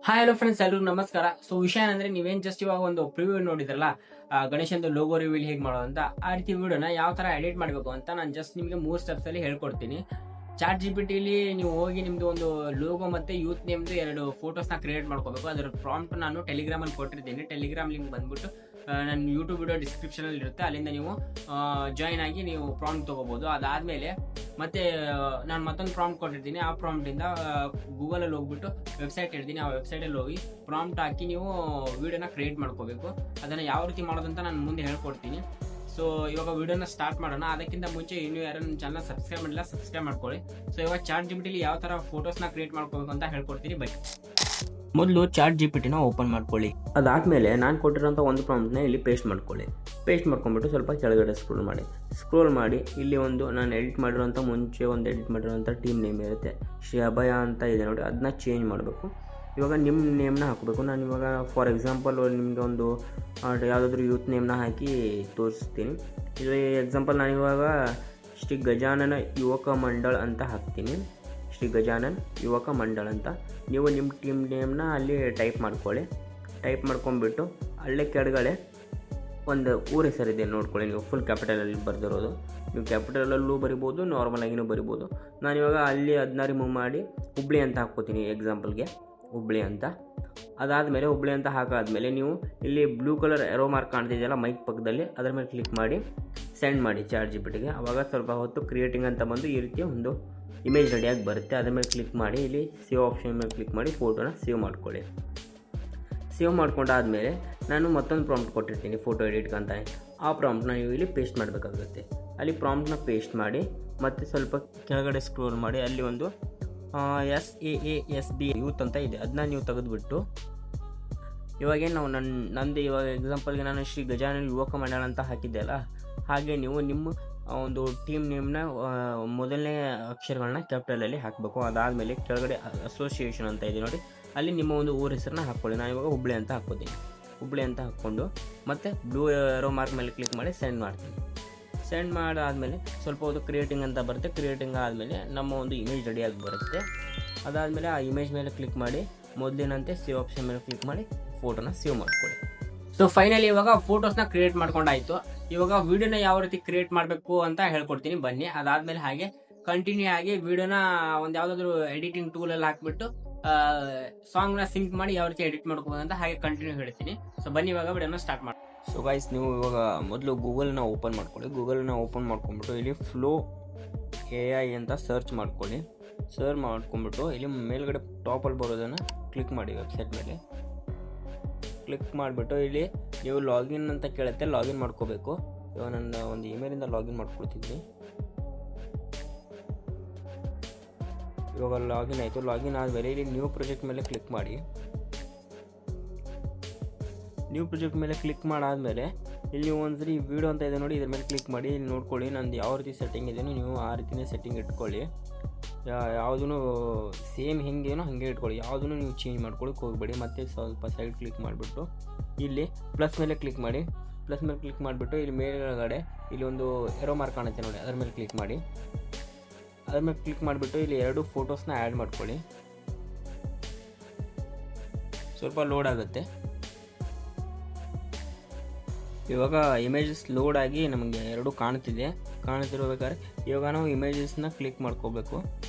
Hi hello friends, ಎಲ್ರಿಗೂ ನಮಸ್ಕಾರ. So ವಿಷಯ ಏನಂದ್ರೆ, ನೀವೇನ್ ಜಸ್ಟ್ ಇವಾಗ ಒಂದು ಪ್ರಿವ್ಯೂ ನೋಡಿದ್ರಲ್ಲ, ಗಣೇಶಂದು ಲೋಗೋ ರಿವೀಲ್ ಹೇಗೆ ಮಾಡೋದು ಅಂತ, ಆ ರೀತಿ ವಿಡಿಯೋನ ಯಾವ ತರ ಎಡಿಟ್ ಮಾಡಬೇಕು ಅಂತ ನಾನು ಜಸ್ಟ್ ನಿಮಗೆ 3 ಸ್ಟೆಪ್ಸ್ ಅಲ್ಲಿ ಹೇಳ್ಕೊಡ್ತೀನಿ. ಚಾಟ್ ಜಿಪಿಟಿಲಿ ನೀವು ಹೋಗಿ ನಿಮ್ದು ಒಂದು ಲೋಗೋ ಮತ್ತೆ ಯೂತ್ ನೇಮ್ದು 2 ಫೋಟೋಸ್ನ ಕ್ರಿಯೇಟ್ ಮಾಡ್ಕೋಬೇಕು. ಅದರ ಪ್ರಾಂಪ್ಟ್ ನಾನು ಟೆಲಿಗ್ರಾಮ್ ಅಲ್ಲಿ ಕೊಟ್ಟಿರ್ತೀನಿ. ಟೆಲಿಗ್ರಾಮ್ ಲಿಂಕ್ ಬಂದ್ಬಿಟ್ಟು ನನ್ನ ಯೂಟ್ಯೂಬ್ ವಿಡಿಯೋ ಡಿಸ್ಕ್ರಿಪ್ಷನ್ ಅಲ್ಲಿ ಇರುತ್ತೆ, ಅಲ್ಲಿಂದ ನೀವು ಜಾಯಿನ್ ಆಗಿ ನೀವು ಪ್ರಾಂಪ್ಟ್ ತಗೋಬಹುದು. ಅದಾದ್ಮೇಲೆ ಮತ್ತೆ ನಾನು ಮತ್ತೊಂದು ಪ್ರಾಂಪ್ಟ್ ಕೊಟ್ಟಿರ್ತೀನಿ. ಆ ಪ್ರಾಂಪ್ಟ್ ಇಂದ ಗೂಗಲ್ ಅಲ್ಲಿ ಹೋಗ್ಬಿಟ್ಟು ವೆಬ್ಸೈಟ್ ಇರ್ತೀನಿ, ಆ ವೆಬ್ಸೈಟ್ ಅಲ್ಲಿ ಹೋಗಿ ಪ್ರಾಂಪ್ಟ್ ಹಾಕಿ ನೀವು ವಿಡಿಯೋನ ಕ್ರಿಯೇಟ್ ಮಾಡ್ಕೋಬೇಕು. ಅದನ್ನ ಯಾವ ರೀತಿ ಮಾಡೋದಂತ ನಾನು ಮುಂದೆ ಹೇಳ್ಕೊಡ್ತೀನಿ. ಸೊ ಇವಾಗ ವಿಡಿಯೋನ ಸ್ಟಾರ್ಟ್ ಮಾಡೋಣ. ಅದಕ್ಕಿಂತ ಮುಂಚೆ ಇನ್ನೂ ಯಾರು ನನ್ನ ಚಾನಲ್ ಸಬ್ಸ್ಕ್ರೈಬ್ ಮಾಡಿಲ್ಲ, ಸಬ್ಸ್ಕ್ರೈಬ್ ಮಾಡ್ಕೊಳ್ಳಿ. ಸೊ ಇವಾಗ ಚಾಟ್ ಜಿಪಿಟಿಲಿ ಯಾವ ತರ ಫೋಟೋಸ್ನ ಕ್ರಿಯೇಟ್ ಮಾಡ್ಕೋಬೇಕು ಅಂತ ಹೇಳ್ಕೊಡ್ತೀನಿ. ಬನ್ನಿ. ಮೊದಲು ಚಾಟ್ ಜಿಪಿಟಿನ ಓಪನ್ ಮಾಡ್ಕೊಳ್ಳಿ. ಅದಾದಮೇಲೆ ನಾನು ಕೊಟ್ಟಿರೋಂಥ ಒಂದು ಪ್ರಾಂಪ್ಟ್ನ ಇಲ್ಲಿ ಪೇಸ್ಟ್ ಮಾಡ್ಕೊಳ್ಳಿ. ಪೇಸ್ಟ್ ಮಾಡ್ಕೊಂಡ್ಬಿಟ್ಟು ಸ್ವಲ್ಪ ಕೆಳಗಡೆ ಸ್ಕ್ರೋಲ್ ಮಾಡಿ ಇಲ್ಲಿ ಒಂದು ನಾನು ಎಡಿಟ್ ಮಾಡಿರೋಂಥ ಮುಂಚೆ ಒಂದು ಎಡಿಟ್ ಮಾಡಿರೋಂಥ ಟೀಮ್ ನೇಮ್ ಇರುತ್ತೆ, ಶ್ರೀ ಅಭಯ ಅಂತ ಇದೆ ನೋಡಿ, ಅದನ್ನ ಚೇಂಜ್ ಮಾಡಬೇಕು. ಇವಾಗ ನಿಮ್ಮ ನೇಮ್ನ ಹಾಕಬೇಕು. ನಾನು ಇವಾಗ ಫಾರ್ ಎಕ್ಸಾಂಪಲ್ ನಿಮಗೆ ಒಂದು ಯಾವುದಾದ್ರೂ ಯೂತ್ ನೇಮ್ನ ಹಾಕಿ ತೋರಿಸ್ತೀನಿ. ಇಲ್ಲಿ ಎಕ್ಸಾಂಪಲ್ ನಾನಿವಾಗ ಶ್ರೀ ಗಜಾನನ ಯುವಕ ಮಂಡಳ್ ಅಂತ ಹಾಕ್ತೀನಿ. ಶ್ರೀ ಗಜಾನನ್ ಯುವಕ ಮಂಡಳ್ ಅಂತ ನೀವು ನಿಮ್ಮ ಟೀಮ್ ನೇಮ್ನ ಅಲ್ಲಿ ಟೈಪ್ ಮಾಡ್ಕೊಳ್ಳಿ. ಟೈಪ್ ಮಾಡ್ಕೊಂಡ್ಬಿಟ್ಟು ಅಲ್ಲೇ ಕೆಳಗಡೆ ಒಂದು ಊರ ಹೆಸರಿದೆ ನೋಡ್ಕೊಳ್ಳಿ. ನೀವು ಫುಲ್ ಕ್ಯಾಪಿಟಲಲ್ಲಿ ಬರೆದಿರೋದು, ನೀವು ಕ್ಯಾಪಿಟಲಲ್ಲೂ ಬರಿಬೋದು, ನಾರ್ಮಲ್ ಆಗಿನೂ ಬರಿಬೋದು. ನಾನಿವಾಗ ಅಲ್ಲಿ ಅದನ್ನ ರಿಮೂವ್ ಮಾಡಿ ಹುಬ್ಳಿ ಅಂತ ಹಾಕ್ಕೋತೀನಿ ಎಕ್ಸಾಂಪಲ್ಗೆ, ಹುಬ್ಳಿ ಅಂತ. ಅದಾದಮೇಲೆ ಹುಬ್ಳಿ ಅಂತ ಹಾಕಾದ್ಮೇಲೆ ನೀವು ಇಲ್ಲಿ ಬ್ಲೂ ಕಲರ್ ಎರೋ ಮಾರ್ಕ್ ಕಾಣ್ತಿದೆಯಲ್ಲ ಮೈಕ್ ಪಕ್ಕದಲ್ಲಿ, ಅದರ ಮೇಲೆ ಕ್ಲಿಕ್ ಮಾಡಿ ಸೆಂಡ್ ಮಾಡಿ ಚಾಟ್ ಜಿಪಿಟಿಗೆ. ಆವಾಗ ಸ್ವಲ್ಪ ಹೊತ್ತು ಕ್ರಿಯೇಟಿಂಗ್ ಅಂತ ಬಂದು ಈ ರೀತಿ ಒಂದು ಇಮೇಜ್ ರೆಡಿಯಾಗಿ ಬರುತ್ತೆ. ಅದರ ಮೇಲೆ ಕ್ಲಿಕ್ ಮಾಡಿ ಇಲ್ಲಿ ಸೇವ್ ಆಪ್ಷನ್ ಮೇಲೆ ಕ್ಲಿಕ್ ಮಾಡಿ ಫೋಟೋನ ಸೇವ್ ಮಾಡ್ಕೊಳ್ಳಿ. ಸೇವ್ ಮಾಡ್ಕೊಂಡಾದಮೇಲೆ ನಾನು ಮತ್ತೊಂದು ಪ್ರಾಂಪ್ಟ್ ಕೊಟ್ಟಿರ್ತೀನಿ ಫೋಟೋ ಎಡಿಟ್ಗೆ ಅಂತ. ಆ ಪ್ರಾಂಪ್ಟ್ನ ನೀವು ಇಲ್ಲಿ ಪೇಸ್ಟ್ ಮಾಡಬೇಕಾಗುತ್ತೆ. ಅಲ್ಲಿ ಪ್ರಾಂಪ್ಟ್ನ ಪೇಸ್ಟ್ ಮಾಡಿ ಮತ್ತು ಸ್ವಲ್ಪ ಕೆಳಗಡೆ ಸ್ಕ್ರೋಲ್ ಮಾಡಿ ಅಲ್ಲಿ ಒಂದು SAASB ಯೂತ್ ಅಂತ ಇದೆ, ಅದನ್ನ ನೀವು ತೆಗೆದುಬಿಟ್ಟು ಇವಾಗೇನು ನಾವು ನಂದು ಇವಾಗ ಎಕ್ಸಾಂಪಲ್ಗೆ ನಾನು ಶ್ರೀ ಗಜಾನನ ಯುವಕ ಮಂಡಳ ಅಂತ ಹಾಕಿದ್ದೆ ಅಲ್ಲ, ಹಾಗೆ ನೀವು ನಿಮ್ಮ ಒಂದು ಟೀಮ್ ನೇಮ್ನ ಮೊದಲನೇ ಅಕ್ಷರಗಳನ್ನ ಕ್ಯಾಪಿಟಲಲ್ಲಿ ಹಾಕಬೇಕು. ಅದಾದಮೇಲೆ ಕೆಳಗಡೆ ಅಸೋಸಿಯೇಷನ್ ಅಂತ ಇದೆ ನೋಡಿ, ಅಲ್ಲಿ ನಿಮ್ಮ ಒಂದು ಊರ ಹೆಸರನ್ನ ಹಾಕ್ಕೊಳ್ಳಿ. ನಾನು ಇವಾಗ ಹುಬ್ಳಿ ಅಂತ ಹಾಕ್ಕೋತೀನಿ. ಹುಬ್ಳಿ ಅಂತ ಹಾಕ್ಕೊಂಡು ಮತ್ತು ಬ್ಲೂ ಏರೋ ಮಾರ್ಕ್ ಮೇಲೆ ಕ್ಲಿಕ್ ಮಾಡಿ ಸೆಂಡ್ ಮಾಡ್ತೀನಿ. ಸೆಂಡ್ ಮಾಡಾದಮೇಲೆ ಸ್ವಲ್ಪ ಹೊತ್ತು ಕ್ರಿಯೇಟಿಂಗ್ ಅಂತ ಬರುತ್ತೆ. ಕ್ರಿಯೇಟಿಂಗ್ ಆದಮೇಲೆ ನಮ್ಮ ಒಂದು ಇಮೇಜ್ ರೆಡಿಯಾಗಿ ಬರುತ್ತೆ. ಅದಾದಮೇಲೆ ಆ ಇಮೇಜ್ ಮೇಲೆ ಕ್ಲಿಕ್ ಮಾಡಿ ಮೊದಲಿನಂತೆ ಸೇವ್ ಆಪ್ಷನ್ ಮೇಲೆ ಕ್ಲಿಕ್ ಮಾಡಿ ಫೋಟೋನ ಸೇವ್ ಮಾಡ್ಕೊಳ್ಳಿ. ಸೊ ಫೈನಲಿ ಇವಾಗ ಫೋಟೋಸ್ನ ಕ್ರಿಯೇಟ್ ಮಾಡ್ಕೊಂಡಾಯ್ತು. ಇವಾಗ ವಿಡಿಯೋನ ಯಾವ ರೀತಿ ಕ್ರಿಯೇಟ್ ಮಾಡಬೇಕು ಅಂತ ಹೇಳ್ಕೊಡ್ತೀನಿ, ಬನ್ನಿ. ಅದಾದಮೇಲೆ ಹಾಗೆ ಕಂಟಿನ್ಯೂ ಆಗಿ ವಿಡಿಯೋನ ಒಂದು ಯಾವುದಾದ್ರೂ ಎಡಿಟಿಂಗ್ ಟೂಲಲ್ಲಿ ಹಾಕ್ಬಿಟ್ಟು ಸಾಂಗ್ನ ಸಿಂಕ್ ಮಾಡಿ ಯಾವ ರೀತಿ ಎಡಿಟ್ ಮಾಡ್ಕೋಬೋದು ಅಂತ ಹಾಗೆ ಕಂಟಿನ್ಯೂ ಹೇಳ್ತೀನಿ. ಸೊ ಬನ್ನಿ ಇವಾಗ ವಿಡಿಯೋನ ಸ್ಟಾರ್ಟ್ ಮಾಡಿ. ಸೊ ಗೈಸ್, ನೀವು ಇವಾಗ ಮೊದಲು ಗೂಗಲ್ನ ಓಪನ್ ಮಾಡ್ಕೊಳ್ಳಿ. ಗೂಗಲ್ನ ಓಪನ್ ಮಾಡ್ಕೊಂಡ್ಬಿಟ್ಟು ಇಲ್ಲಿ ಫ್ಲೋ AI ಅಂತ ಸರ್ಚ್ ಮಾಡ್ಕೊಳ್ಳಿ. ಸರ್ಚ್ ಮಾಡ್ಕೊಂಡ್ಬಿಟ್ಟು ಇಲ್ಲಿ ಮೇಲ್ಗಡೆ ಟಾಪಲ್ಲಿ ಬರೋದನ್ನು ಕ್ಲಿಕ್ ಮಾಡಿ. ವೆಬ್ಸೈಟ್ ಮೇಲೆ ಕ್ಲಿಕ್ ಮಾಡಿಬಿಟ್ಟು ಇಲ್ಲಿ ನೀವು ಲಾಗಿನ್ ಅಂತ ಕೇಳುತ್ತೆ, ಲಾಗಿನ್ ಮಾಡ್ಕೋಬೇಕು. ಇವಾಗ ನನ್ನ ಒಂದು ಇಮೇಲಿಂದ ಲಾಗಿನ್ ಮಾಡ್ಕೊಳ್ತಿದ್ವಿ. ಇವಾಗ ಲಾಗಿನ್ ಆಯಿತು. ಲಾಗಿನ್ ಆದಮೇಲೆ ಇಲ್ಲಿ ನ್ಯೂ ಪ್ರಾಜೆಕ್ಟ್ ಮೇಲೆ ಕ್ಲಿಕ್ ಮಾಡಿ. ನ್ಯೂ ಪ್ರಾಜೆಕ್ಟ್ ಮೇಲೆ ಕ್ಲಿಕ್ ಮಾಡಾದಮೇಲೆ ಇಲ್ಲಿ ನೀವು ಒಂದ್ಸರಿ ವಿಡಿಯೋ ಅಂತ ಇದೆ ನೋಡಿ, ಇದ್ರ ಮೇಲೆ ಕ್ಲಿಕ್ ಮಾಡಿ. ಇಲ್ಲಿ ನೋಡ್ಕೊಳ್ಳಿ ನಂದು ಯಾವ ರೀತಿ ಸೆಟ್ಟಿಂಗ್ ಇದೆಯೋ ನೀವು ಆ ರೀತಿಯೇ ಸೆಟ್ಟಿಂಗ್ ಇಟ್ಕೊಳ್ಳಿ. ಯಾವುದೂ ಸೇಮ್ ಹೆಂಗೇನೋ ಹಾಗೆ ಇಟ್ಕೊಳ್ಳಿ, ಯಾವುದೂ ನೀವು ಚೇಂಜ್ ಮಾಡ್ಕೊಳ್ಳಿಕ್ಕೆ ಹೋಗಬೇಡಿ. ಮತ್ತೆ ಸ್ವಲ್ಪ ಸೈಡ್ ಕ್ಲಿಕ್ ಮಾಡಿಬಿಟ್ಟು ಇಲ್ಲಿ ಪ್ಲಸ್ ಮೇಲೆ ಕ್ಲಿಕ್ ಮಾಡಿ. ಪ್ಲಸ್ ಮೇಲೆ ಕ್ಲಿಕ್ ಮಾಡಿಬಿಟ್ಟು ಇಲ್ಲಿ ಮೇಲ್ಗಡೆ ಇಲ್ಲಿ ಒಂದು ಎರೋ ಮಾರ್ಕ್ ಕಾಣುತ್ತೆ ನೋಡಿ, ಅದ್ರ ಮೇಲೆ ಕ್ಲಿಕ್ ಮಾಡಿ. ಅದ್ರ ಮೇಲೆ ಕ್ಲಿಕ್ ಮಾಡಿಬಿಟ್ಟು ಇಲ್ಲಿ 2 ಫೋಟೋಸ್ನ ಆ್ಯಡ್ ಮಾಡ್ಕೊಳ್ಳಿ. ಸ್ವಲ್ಪ ಲೋಡ್ ಆಗುತ್ತೆ. ಇವಾಗ ಇಮೇಜಸ್ ಲೋಡ್ ಆಗಿ ನಮಗೆ 2 ಕಾಣ್ತಿರ್ಬೇಕಾದ್ರೆ ಇವಾಗ ನಾವು ಇಮೇಜಸ್ನ ಕ್ಲಿಕ್ ಮಾಡ್ಕೋಬೇಕು.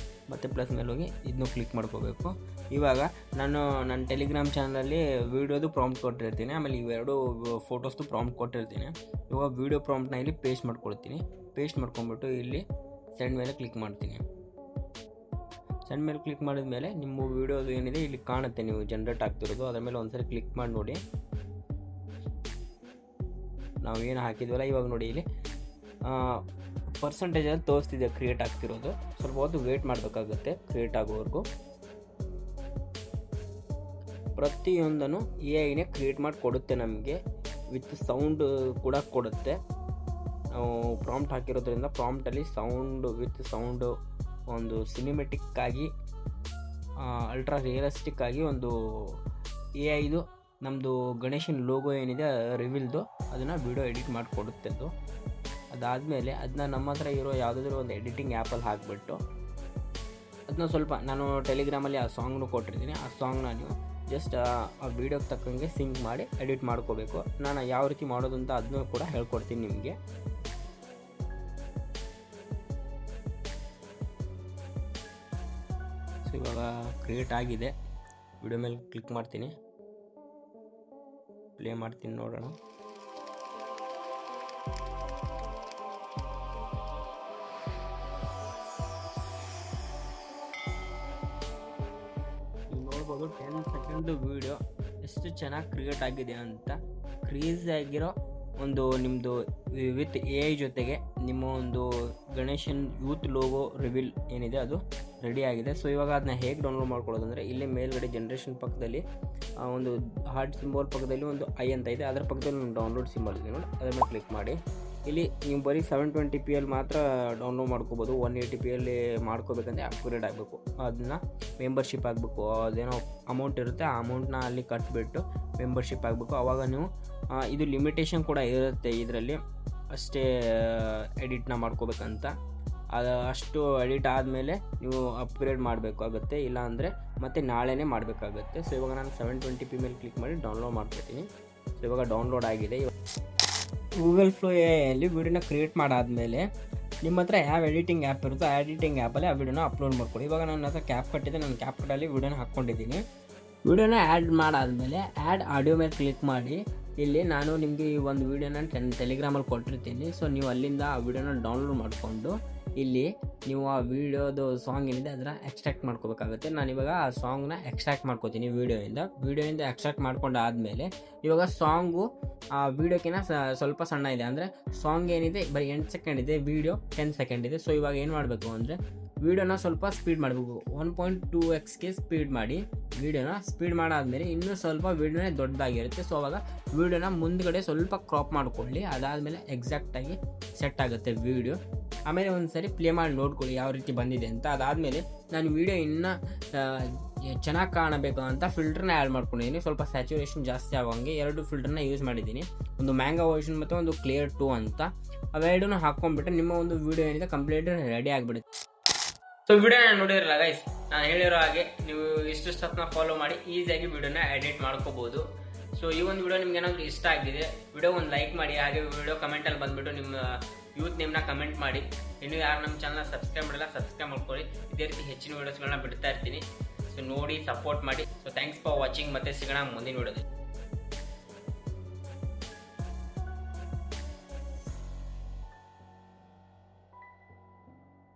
ಮತ್ತು ಪ್ಲಸ್ ಮೇಲೆ ಹೋಗಿ ಇದನ್ನು ಕ್ಲಿಕ್ ಮಾಡ್ಕೋಬೇಕು. ಇವಾಗ ನಾನು ನನ್ನ ಟೆಲಿಗ್ರಾಮ್ ಚಾನಲಲ್ಲಿ ವೀಡಿಯೋದು ಪ್ರಾಂಪ್ಟ್ ಕೊಟ್ಟಿರ್ತೀನಿ, ಆಮೇಲೆ ಇವೆರಡು ಫೋಟೋಸ್ದು ಪ್ರಾಂಪ್ಟ್ ಕೊಟ್ಟಿರ್ತೀನಿ. ಇವಾಗ ವೀಡಿಯೋ ಪ್ರಾಂಪ್ಟ್ನ ಇಲ್ಲಿ ಪೇಸ್ಟ್ ಮಾಡ್ಕೊಳ್ತೀನಿ. ಪೇಸ್ಟ್ ಮಾಡ್ಕೊಂಡ್ಬಿಟ್ಟು ಇಲ್ಲಿ ಸೆಂಡ್ ಮೇಲೆ ಕ್ಲಿಕ್ ಮಾಡ್ತೀನಿ. ಸೆಂಡ್ ಮೇಲೆ ಕ್ಲಿಕ್ ಮಾಡಿದ ಮೇಲೆ ನಿಮ್ಮ ವೀಡಿಯೋದು ಏನಿದೆ ಇಲ್ಲಿ ಕಾಣುತ್ತೆ, ನೀವು ಜನ್ರೇಟ್ ಆಗ್ತಿರೋದು. ಅದರ ಮೇಲೆ ಒಂದ್ಸರಿ ಕ್ಲಿಕ್ ಮಾಡಿ ನೋಡಿ. ನಾವು ಏನು ಹಾಕಿದ್ವಲ್ಲ ಇವಾಗ ನೋಡಿ ಇಲ್ಲಿ ಪರ್ಸೆಂಟೇಜಲ್ಲಿ ತೋರಿಸ್ತಿದೆ ಕ್ರಿಯೇಟ್ ಆಗ್ತಿರೋದು. ಸ್ವಲ್ಪ ಹೊತ್ತು ವೇಟ್ ಮಾಡಬೇಕಾಗುತ್ತೆ ಕ್ರಿಯೇಟ್ ಆಗೋವರೆಗೂ. ಪ್ರತಿಯೊಂದನ್ನು AI ಕ್ರಿಯೇಟ್ ಮಾಡಿ ಕೊಡುತ್ತೆ ನಮಗೆ, ವಿತ್ ಸೌಂಡ್ ಕೂಡ ಕೊಡುತ್ತೆ. ನಾವು ಪ್ರಾಂಪ್ಟ್ ಹಾಕಿರೋದ್ರಿಂದ ಪ್ರಾಂಪ್ಟಲ್ಲಿ ಸೌಂಡ್ ವಿತ್ ಸೌಂಡು ಒಂದು ಸಿನಿಮೆಟಿಕ್ ಆಗಿ ಅಲ್ಟ್ರಾ ರಿಯಲಿಸ್ಟಿಕ್ ಆಗಿ ಒಂದು AI ನಮ್ಮದು ಗಣೇಶನ ಲೋಗೋ ಏನಿದೆ ರಿವೀಲ್ದು ಅದನ್ನು ವಿಡಿಯೋ ಎಡಿಟ್ ಮಾಡಿಕೊಡುತ್ತೆ ಅದು. ಅದಾದಮೇಲೆ ಅದನ್ನ ನಮ್ಮ ಹತ್ರ ಇರೋ ಯಾವುದಾದ್ರೂ ಒಂದು ಎಡಿಟಿಂಗ್ ಆ್ಯಪಲ್ಲಿ ಹಾಕಿಬಿಟ್ಟು ಅದನ್ನ ಸ್ವಲ್ಪ ನಾನು ಟೆಲಿಗ್ರಾಮಲ್ಲಿ ಆ ಸಾಂಗ್ನು ಕೊಟ್ಟಿರ್ತೀನಿ, ಆ ಸಾಂಗ್ನ ನೀವು ಜಸ್ಟ್ ಆ ವಿಡಿಯೋಗೆ ತಕ್ಕಂಗೆ ಸಿಂಕ್ ಮಾಡಿ ಎಡಿಟ್ ಮಾಡ್ಕೋಬೇಕು. ನಾನು ಯಾವ ರೀತಿ ಮಾಡೋದು ಅಂತ ಅದನ್ನೂ ಕೂಡ ಹೇಳ್ಕೊಡ್ತೀನಿ ನಿಮಗೆ. ಸೊ ಇವಾಗ ಕ್ರಿಯೇಟ್ ಆಗಿದೆ. ವಿಡಿಯೋ ಮೇಲೆ ಕ್ಲಿಕ್ ಮಾಡ್ತೀನಿ, ಪ್ಲೇ ಮಾಡ್ತೀನಿ, ನೋಡೋಣ. ನೋಡ್ಬೋದು 10 ಸೆಕೆಂಡ್ ವಿಡಿಯೋ ಎಷ್ಟು ಚೆನ್ನಾಗಿ ಕ್ರಿಯೇಟ್ ಆಗಿದೆ ಅಂತ. ಕ್ರೀಸ್ ಆಗಿರೋ ಒಂದು ನಿಮ್ಮದು ವಿತ್ AI ಜೊತೆಗೆ ನಿಮ್ಮ ಒಂದು ಗಣೇಶನ್ ಯೂತ್ ಲೋಗೋ ರಿವೀಲ್ ಏನಿದೆ ಅದು ರೆಡಿ ಆಗಿದೆ. ಸೊ ಇವಾಗ ಅದನ್ನ ಹೇಗೆ ಡೌನ್ಲೋಡ್ ಮಾಡ್ಕೊಳ್ಳೋದು ಅಂದರೆ, ಇಲ್ಲೇ ಮೇಲ್ಗಡೆ ಜನ್ರೇಷನ್ ಪಕ್ಕದಲ್ಲಿ ಒಂದು ಹಾರ್ಟ್ ಸಿಂಬಲ್ ಪಕ್ಕದಲ್ಲಿ ಒಂದು ಐ ಅಂತ ಇದೆ, ಅದರ ಪಕ್ಕದಲ್ಲಿ ಒಂದು ಡೌನ್ಲೋಡ್ ಸಿಂಬಲ್ ಇದೆ ನೋಡಿ, ಅದರ ಮೇಲೆ ಕ್ಲಿಕ್ ಮಾಡಿ. ಇಲ್ಲಿ ನೀವು ಬರೀ 720p ಮಾತ್ರ ಡೌನ್ಲೋಡ್ ಮಾಡ್ಕೋಬೋದು. 180p ಮಾಡ್ಕೋಬೇಕಂದ್ರೆ ಅಪ್ಗ್ರೇಡ್ ಆಗಬೇಕು, ಅದನ್ನ ಮೆಂಬರ್ಶಿಪ್ ಆಗಬೇಕು. ಅದೇನೋ ಅಮೌಂಟ್ ಇರುತ್ತೆ, ಆ ಅಮೌಂಟ್ನ ಅಲ್ಲಿ ಕಟ್ಬಿಟ್ಟು ಮೆಂಬರ್ಶಿಪ್ ಆಗಬೇಕು. ಆವಾಗ ನೀವು ಇದು ಲಿಮಿಟೇಷನ್ ಕೂಡ ಇರುತ್ತೆ ಇದರಲ್ಲಿ, ಅಷ್ಟೇ ಎಡಿಟ್ನ ಮಾಡ್ಕೋಬೇಕಂತ. ಅದು ಅಷ್ಟು ಎಡಿಟ್ ಆದಮೇಲೆ ನೀವು ಅಪ್ಗ್ರೇಡ್ ಮಾಡಬೇಕಾಗುತ್ತೆ, ಇಲ್ಲಾಂದರೆ ಮತ್ತು ನಾಳೆನೇ ಮಾಡಬೇಕಾಗುತ್ತೆ. ಸೊ ಇವಾಗ ನಾನು 720p ಮೇಲೆ ಕ್ಲಿಕ್ ಮಾಡಿ ಡೌನ್ಲೋಡ್ ಮಾಡ್ಕೊತೀನಿ. ಸೊ ಇವಾಗ ಡೌನ್ಲೋಡ್ ಆಗಿದೆ. ಗೂಗಲ್ ಫ್ಲೋ ಎಲ್ಲಿ ವಿಡಿಯೋನ ಕ್ರಿಯೇಟ್ ಮಾಡಾದಮೇಲೆ ನಿಮ್ಮ ಹತ್ರ ಯಾವ ಎಡಿಟಿಂಗ್ ಆ್ಯಪ್ ಇರುತ್ತೋ ಆ ಎಡಿಟಿಂಗ್ ಆ್ಯಪಲ್ಲಿ ಆ ವಿಡಿಯೋನ ಅಪ್ಲೋಡ್ ಮಾಡ್ಕೊಳ್ಳಿ. ಇವಾಗ ನನ್ನ ಹತ್ರ ಕ್ಯಾಪ್ ಕಟ್ಟಿದೆ, ನಾನು ಕ್ಯಾಪ್ ಕಟ್ಟಲ್ಲಿ ವಿಡಿಯೋನ ಹಾಕ್ಕೊಂಡಿದ್ದೀನಿ. ವಿಡಿಯೋನ ಆ್ಯಡ್ ಮಾಡಾದಮೇಲೆ ಆ್ಯಡ್ ಆಡಿಯೋ ಮೇಲೆ ಕ್ಲಿಕ್ ಮಾಡಿ. ಇಲ್ಲಿ ನಾನು ನಿಮಗೆ ಈ ಒಂದು ವಿಡಿಯೋನ ಟೆಲಿಗ್ರಾಮಲ್ಲಿ ಕೊಟ್ಟಿರ್ತೀನಿ. ಸೊ ನೀವು ಅಲ್ಲಿಂದ ಆ ವಿಡಿಯೋನ ಡೌನ್ಲೋಡ್ ಮಾಡಿಕೊಂಡು ಇಲ್ಲಿ ನೀವು ಆ ವಿಡಿಯೋದು ಸಾಂಗ್ ಏನಿದೆ ಅದರ ಎಕ್ಸ್ಟ್ರಾಕ್ಟ್ ಮಾಡ್ಕೋಬೇಕಾಗುತ್ತೆ. ನಾನಿವಾಗ ಆ ಸಾಂಗ್ನ ಎಕ್ಸ್ಟ್ರಾಕ್ಟ್ ಮಾಡ್ಕೋತೀನಿ ವಿಡಿಯೋಯಿಂದ ಎಕ್ಸ್ಟ್ರಾಕ್ಟ್ ಮಾಡ್ಕೊಂಡು ಆದಮೇಲೆ ಇವಾಗ ಸಾಂಗು ಆ ವಿಡಿಯೋಕ್ಕಿಂತ ಸ್ವಲ್ಪ ಸಣ್ಣ ಇದೆ. ಅಂದರೆ ಸಾಂಗ್ ಏನಿದೆ ಬರೀ 8 ಸೆಕೆಂಡ್ ಇದೆ, ವಿಡಿಯೋ 10 ಸೆಕೆಂಡ್ ಇದೆ. ಸೊ ಇವಾಗ ಏನು ಮಾಡಬೇಕು ಅಂದರೆ ವಿಡಿಯೋನ ಸ್ವಲ್ಪ ಸ್ಪೀಡ್ ಮಾಡಬೇಕು. 1.2x ಸ್ಪೀಡ್ ಮಾಡಿ ವಿಡಿಯೋನ ಸ್ಪೀಡ್ ಮಾಡಾದಮೇಲೆ ಇನ್ನೂ ಸ್ವಲ್ಪ ವಿಡಿಯೋನೇ ದೊಡ್ಡದಾಗಿರುತ್ತೆ. ಸೊ ಅವಾಗ ವಿಡಿಯೋನ ಮುಂದ್ಗಡೆ ಸ್ವಲ್ಪ ಕ್ರಾಪ್ ಮಾಡ್ಕೊಳ್ಳಿ. ಅದಾದಮೇಲೆ ಎಕ್ಸಾಕ್ಟಾಗಿ ಸೆಟ್ ಆಗುತ್ತೆ ವಿಡಿಯೋ. ಆಮೇಲೆ ಒಂದು ಸರಿ ಪ್ಲೇ ಮಾಡಿ ನೋಡ್ಕೊಳ್ಳಿ ಯಾವ ರೀತಿ ಬಂದಿದೆ ಅಂತ. ಅದಾದಮೇಲೆ ನಾನು ವಿಡಿಯೋ ಇನ್ನೂ ಚೆನ್ನಾಗಿ ಕಾಣಬೇಕು ಅಂತ ಫಿಲ್ಟರ್ನ ಆ್ಯಡ್ ಮಾಡ್ಕೊಂಡಿದ್ದೀನಿ. ಸ್ವಲ್ಪ ಸ್ಯಾಚುರೇಷನ್ ಜಾಸ್ತಿ ಆಗೋಂಗೆ 2 ಫಿಲ್ಟರ್ನ ಯೂಸ್ ಮಾಡಿದ್ದೀನಿ, ಒಂದು ಮ್ಯಾಂಗೋ ವರ್ಷನ್ ಮತ್ತು ಒಂದು ಕ್ಲಿಯರ್ 2 ಅಂತ. ಅವೆರಡೂ ಹಾಕ್ಕೊಂಡ್ಬಿಟ್ರೆ ನಿಮ್ಮ ಒಂದು ವಿಡಿಯೋ ಏನಿದೆ ಕಂಪ್ಲೀಟ್ ರೆಡಿ ಆಗಿಬಿಡುತ್ತೆ. ಸೊ ವಿಡಿಯೋನ ನೋಡಿರಲ್ಲ ಗೈಸ್, ನಾನು ಹೇಳಿರೋ ಹಾಗೆ ನೀವು ಇಷ್ಟು ಸ್ಟೆಪ್ನ ಫಾಲೋ ಮಾಡಿ ಈಸಿಯಾಗಿ ವಿಡಿಯೋನ ಎಡಿಟ್ ಮಾಡ್ಕೋಬೋದು. ಸೊ ಈ ಒಂದು ವಿಡಿಯೋ ನಿಮ್ಗೆ ಏನಾದರೂ ಇಷ್ಟ ಆಗಿದೆ, ವಿಡಿಯೋ ಒಂದು ಲೈಕ್ ಮಾಡಿ. ಹಾಗೆ ವಿಡಿಯೋ ಕಮೆಂಟಲ್ಲಿ ಬಂದುಬಿಟ್ಟು ನಿಮ್ಮ ಯೂತ್ ನೇಮ್ನ ಕಮೆಂಟ್ ಮಾಡಿ. ಇನ್ನೂ ಯಾರು ನಮ್ಮ ಚಾನಲ್ ಸಬ್ಸ್ಕ್ರೈಬ್ ಮಾಡಿಲ್ಲ ಸಬ್ಸ್ಕ್ರೈಬ್ ಮಾಡ್ಕೊಳ್ಳಿ. ಇದೇ ರೀತಿ ಹೆಚ್ಚಿನ ವೀಡಿಯೋಸ್ಗಳನ್ನ ಬಿಡ್ತಾ ಇರ್ತೀನಿ. ಸೊ ನೋಡಿ ಸಪೋರ್ಟ್ ಮಾಡಿ. ಸೊ ಥ್ಯಾಂಕ್ಸ್ ಫಾರ್ ವಾಚಿಂಗ್, ಮತ್ತೆ ಸಿಗೋಣ ಮುಂದಿನ ವಿಡಿಯೋದಲ್ಲಿ.